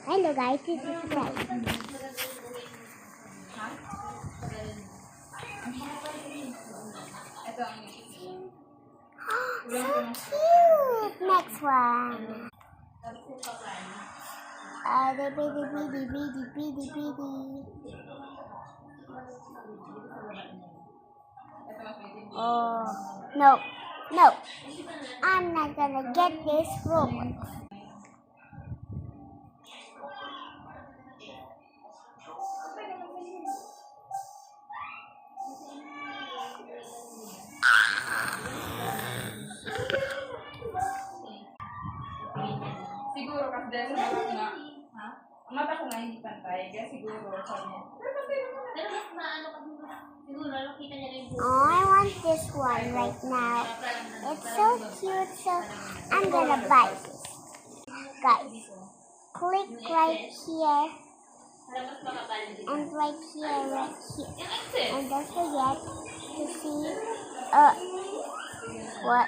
Hello guys, this is Guy. So cute! Next one. Oh, no. I'm not gonna get this robot. Siguro kasi dahil sa mata ko nga, ang mata ko nga hindi pantay, kaya siguro sabi niya. Pero mas maano ka siguro, nakita niya rin. Oh, I want this one right now. It's so cute, so I'm gonna buy this. Guys, click right here and right here. And don't forget to see what